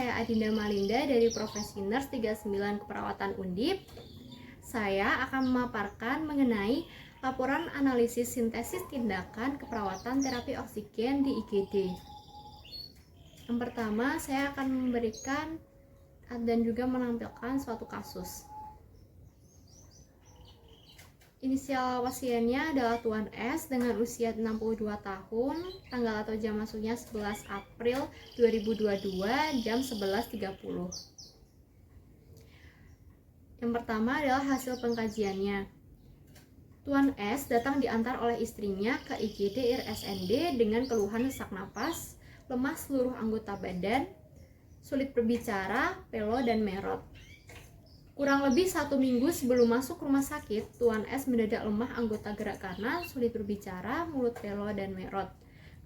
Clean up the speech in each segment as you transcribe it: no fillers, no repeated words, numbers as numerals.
saya Adinda Malinda dari Profesi Nurse 39 Keperawatan Undip. Saya akan memaparkan mengenai laporan analisis sintesis tindakan keperawatan terapi oksigen di IGD. Yang pertama, saya akan memberikan dan juga menampilkan suatu kasus. Inisial pasiennya adalah Tuan S dengan usia 62 tahun, tanggal atau jam masuknya 11 April 2022 jam 11.30. Yang pertama adalah hasil pengkajiannya. Tuan S datang diantar oleh istrinya ke IGD RSND dengan keluhan sesak napas, lemas seluruh anggota badan, sulit berbicara, pelo, dan merot. Kurang lebih 1 minggu sebelum masuk rumah sakit, Tuan S mendadak lemah anggota gerak kanan, sulit berbicara, mulut pelo, dan merot.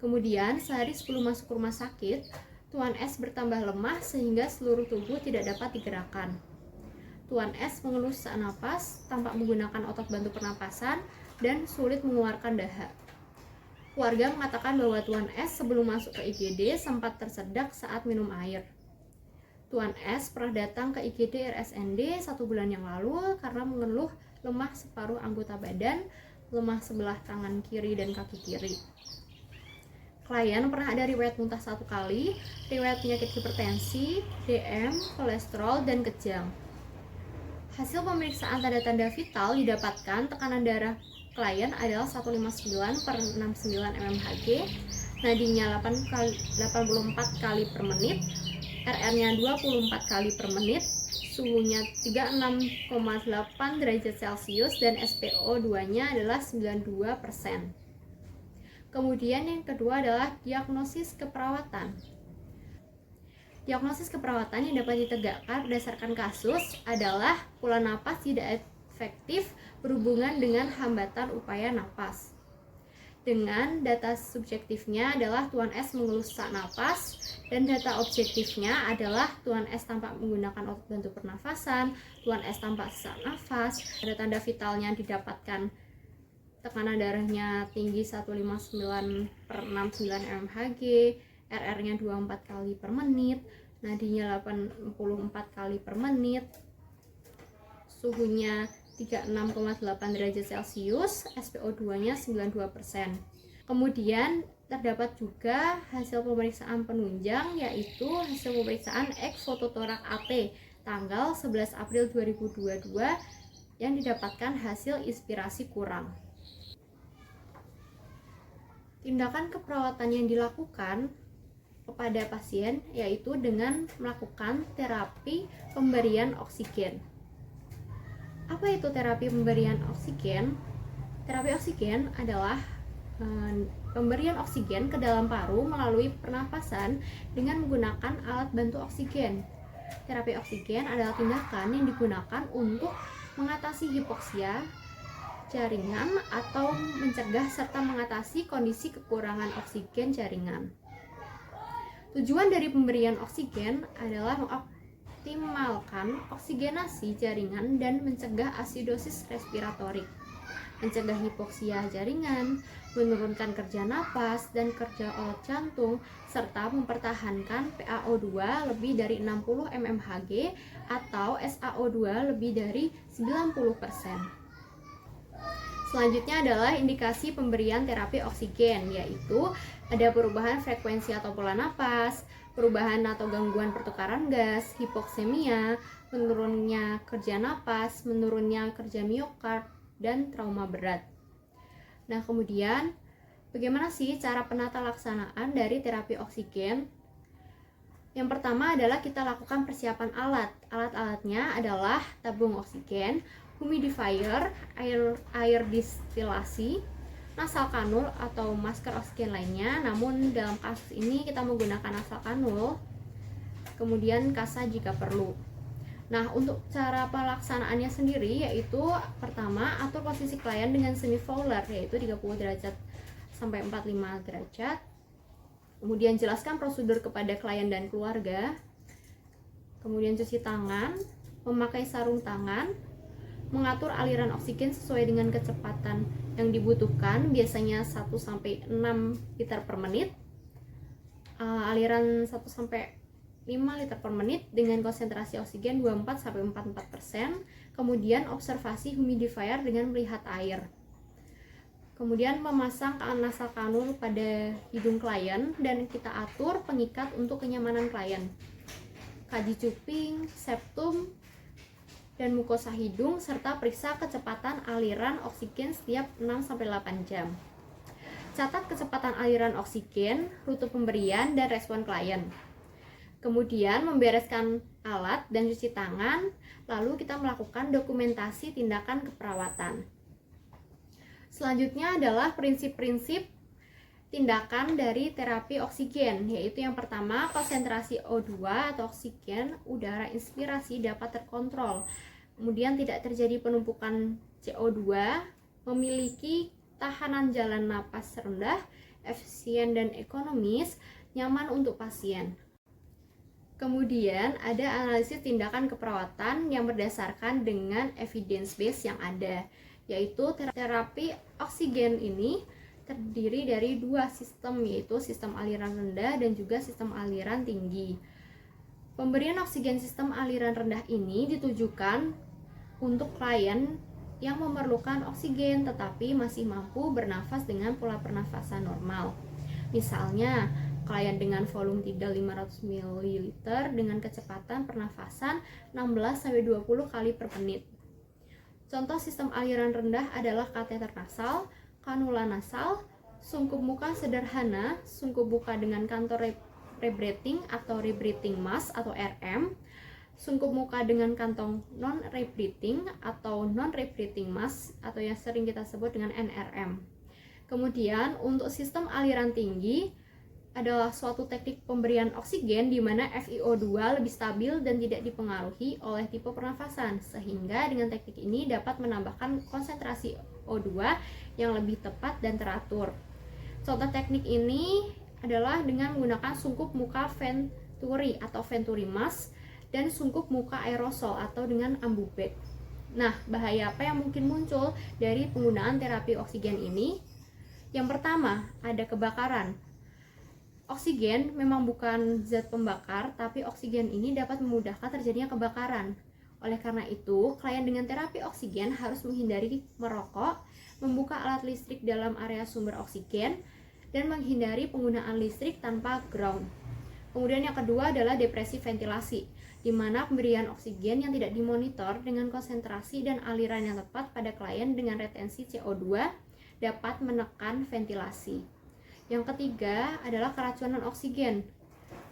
Kemudian, sehari sebelum masuk rumah sakit, Tuan S bertambah lemah sehingga seluruh tubuh tidak dapat digerakkan. Tuan S mengeluh sesak napas, tampak menggunakan otot bantu pernapasan, dan sulit mengeluarkan dahak. Keluarga mengatakan bahwa Tuan S sebelum masuk ke IGD sempat tersedak saat minum air. Tuan S pernah datang ke IGD RSND 1 bulan yang lalu karena mengeluh lemah separuh anggota badan, lemah sebelah tangan kiri dan kaki kiri. Klien pernah ada riwayat muntah 1 kali, riwayat penyakit hipertensi, DM, kolesterol, dan kejang. Hasil pemeriksaan tanda-tanda vital didapatkan tekanan darah klien adalah 159/69 mmHg, nadinya 84 kali per menit, RR-nya 24 kali per menit, suhunya 36,8 derajat Celcius, dan SpO2-nya adalah 92%. Kemudian yang kedua adalah diagnosis keperawatan. Diagnosis keperawatan yang dapat ditegakkan berdasarkan kasus adalah pola napas tidak efektif berhubungan dengan hambatan upaya napas. Dengan data subjektifnya adalah Tuan S mengeluh sesak napas, dan data objektifnya adalah Tuan S tampak menggunakan otot bantu pernafasan, Tuan S tampak sesak nafas, ada tanda vitalnya didapatkan tekanan darahnya tinggi 159/69 mmHg, RR-nya 24 kali per menit, nadinya 84 kali per menit, suhunya 36,8 derajat Celcius, SpO2-nya 92%. Kemudian terdapat juga hasil pemeriksaan penunjang, yaitu hasil pemeriksaan X fototorak AT tanggal 11 April 2022 yang didapatkan hasil inspirasi kurang. Tindakan keperawatan yang dilakukan kepada pasien yaitu dengan melakukan terapi pemberian oksigen. Apa itu terapi pemberian oksigen? Terapi oksigen adalah pemberian oksigen ke dalam paru melalui pernapasan dengan menggunakan alat bantu oksigen. Terapi oksigen adalah tindakan yang digunakan untuk mengatasi hipoksia jaringan atau mencegah serta mengatasi kondisi kekurangan oksigen jaringan. Tujuan dari pemberian oksigen adalah mengoptimalkan oksigenasi jaringan dan mencegah asidosis respiratorik, mencegah hipoksia jaringan, menurunkan kerja napas dan kerja otot jantung, serta mempertahankan PaO2 lebih dari 60 mmHg atau SaO2 lebih dari 90%. Selanjutnya adalah indikasi pemberian terapi oksigen, yaitu ada perubahan frekuensi atau pola napas, perubahan atau gangguan pertukaran gas, hipoksemia, menurunnya kerja napas, menurunnya kerja miokard, dan trauma berat. Nah, kemudian bagaimana sih cara penata laksanaan dari terapi oksigen? Yang pertama adalah kita lakukan persiapan alat. Alat-alatnya adalah tabung oksigen, humidifier, air distilasi, nasal kanul atau masker oksigen lainnya. Namun dalam kasus ini kita menggunakan nasal kanul, kemudian kasa jika perlu. Nah, untuk cara pelaksanaannya sendiri yaitu pertama, atur posisi klien dengan semi fowler yaitu 30 derajat sampai 45 derajat. Kemudian jelaskan prosedur kepada klien dan keluarga. Kemudian cuci tangan, memakai sarung tangan, mengatur aliran oksigen sesuai dengan kecepatan yang dibutuhkan, biasanya 1-6 liter per menit. Aliran 1-6 5 liter per menit dengan konsentrasi oksigen 24-44%. Kemudian observasi humidifier dengan melihat air. Kemudian memasang nasal kanul pada hidung klien dan kita atur pengikat untuk kenyamanan klien. Kaji cuping, septum, dan mukosa hidung, serta periksa kecepatan aliran oksigen setiap 6-8 jam. Catat kecepatan aliran oksigen, rute pemberian, dan respon klien. Kemudian membereskan alat dan cuci tangan, lalu kita melakukan dokumentasi tindakan keperawatan. Selanjutnya adalah prinsip-prinsip tindakan dari terapi oksigen, yaitu yang pertama, konsentrasi O2 atau oksigen udara inspirasi dapat terkontrol. Kemudian tidak terjadi penumpukan CO2, memiliki tahanan jalan napas rendah, efisien dan ekonomis, nyaman untuk pasien. Kemudian ada analisis tindakan keperawatan yang berdasarkan dengan evidence base yang ada, yaitu terapi oksigen ini terdiri dari 2 sistem, yaitu sistem aliran rendah dan juga sistem aliran tinggi. Pemberian oksigen sistem aliran rendah ini ditujukan untuk klien yang memerlukan oksigen tetapi masih mampu bernafas dengan pola pernafasan normal. Misalnya, klien dengan volume tidal 500 ml dengan kecepatan pernafasan 16-20 kali per menit. Contoh sistem aliran rendah adalah kateter nasal, kanula nasal, sungkup muka sederhana, sungkup muka dengan kantor rebreathing atau rebreathing mask atau RM, sungkup muka dengan kantong non-rebreathing atau non-rebreathing mask atau yang sering kita sebut dengan NRM. Kemudian untuk sistem aliran tinggi adalah suatu teknik pemberian oksigen di mana FiO2 lebih stabil dan tidak dipengaruhi oleh tipe pernafasan, sehingga dengan teknik ini dapat menambahkan konsentrasi O2 yang lebih tepat dan teratur. Contoh teknik ini adalah dengan menggunakan sungkup muka Venturi atau Venturi mask dan sungkup muka aerosol atau dengan ambubek. Nah, bahaya apa yang mungkin muncul dari penggunaan terapi oksigen ini? Yang pertama, ada kebakaran. Oksigen memang bukan zat pembakar, tapi oksigen ini dapat memudahkan terjadinya kebakaran. Oleh karena itu, klien dengan terapi oksigen harus menghindari merokok, membuka alat listrik dalam area sumber oksigen, dan menghindari penggunaan listrik tanpa ground. Kemudian yang kedua adalah depresi ventilasi, di mana pemberian oksigen yang tidak dimonitor dengan konsentrasi dan aliran yang tepat pada klien dengan retensi CO2 dapat menekan ventilasi. Yang ketiga adalah keracunan oksigen.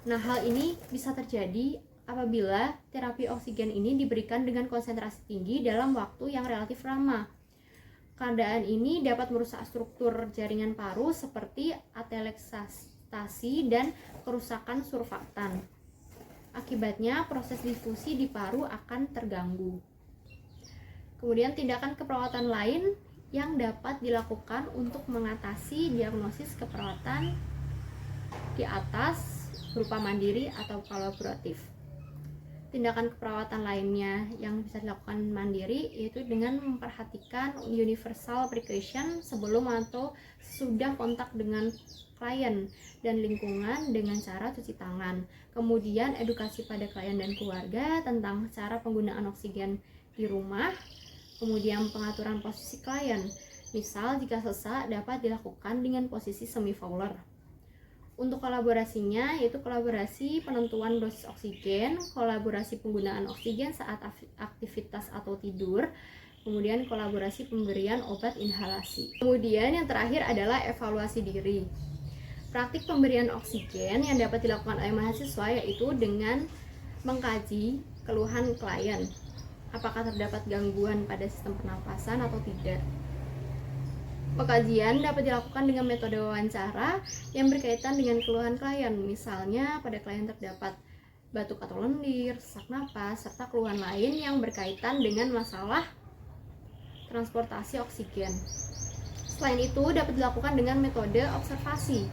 Nah, hal ini bisa terjadi apabila terapi oksigen ini diberikan dengan konsentrasi tinggi dalam waktu yang relatif lama. Keadaan ini dapat merusak struktur jaringan paru seperti atelekstasi dan kerusakan surfaktan. Akibatnya, proses difusi di paru akan terganggu. Kemudian tindakan keperawatan lain yang dapat dilakukan untuk mengatasi diagnosis keperawatan di atas berupa mandiri atau kolaboratif. Tindakan keperawatan lainnya yang bisa dilakukan mandiri yaitu dengan memperhatikan universal precaution sebelum atau sudah kontak dengan klien dan lingkungan dengan cara cuci tangan. Kemudian edukasi pada klien dan keluarga tentang cara penggunaan oksigen di rumah. Kemudian pengaturan posisi klien, misal jika sesak dapat dilakukan dengan posisi semi-fowler. Untuk kolaborasinya yaitu kolaborasi penentuan dosis oksigen, kolaborasi penggunaan oksigen saat aktivitas atau tidur, kemudian kolaborasi pemberian obat inhalasi. Kemudian yang terakhir adalah evaluasi diri. Praktik pemberian oksigen yang dapat dilakukan oleh mahasiswa yaitu dengan mengkaji keluhan klien. Apakah terdapat gangguan pada sistem pernapasan atau tidak. Pengkajian dapat dilakukan dengan metode wawancara yang berkaitan dengan keluhan klien. Misalnya pada klien terdapat batuk atau lendir, sesak napas, serta keluhan lain yang berkaitan dengan masalah transportasi oksigen. Selain itu dapat dilakukan dengan metode observasi,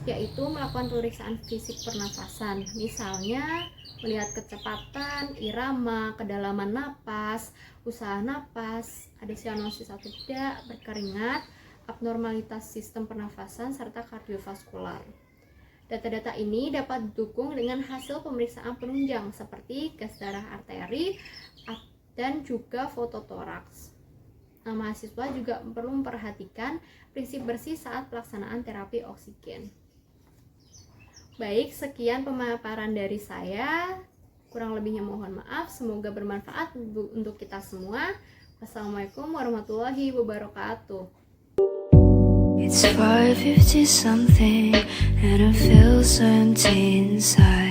yaitu melakukan pemeriksaan fisik pernafasan. Misalnya melihat kecepatan, irama, kedalaman napas, usaha napas, ada sianosis atau tidak, berkeringat, abnormalitas sistem pernafasan, serta kardiovaskular. Data-data ini dapat didukung dengan hasil pemeriksaan penunjang seperti gas darah arteri dan juga fototoraks. Nah, mahasiswa juga perlu memperhatikan prinsip bersih saat pelaksanaan terapi oksigen. Baik, sekian pemaparan dari saya. Kurang lebihnya mohon maaf. Semoga bermanfaat untuk kita semua. Wassalamualaikum warahmatullahi wabarakatuh. It's 5:50 something and it feels empty inside.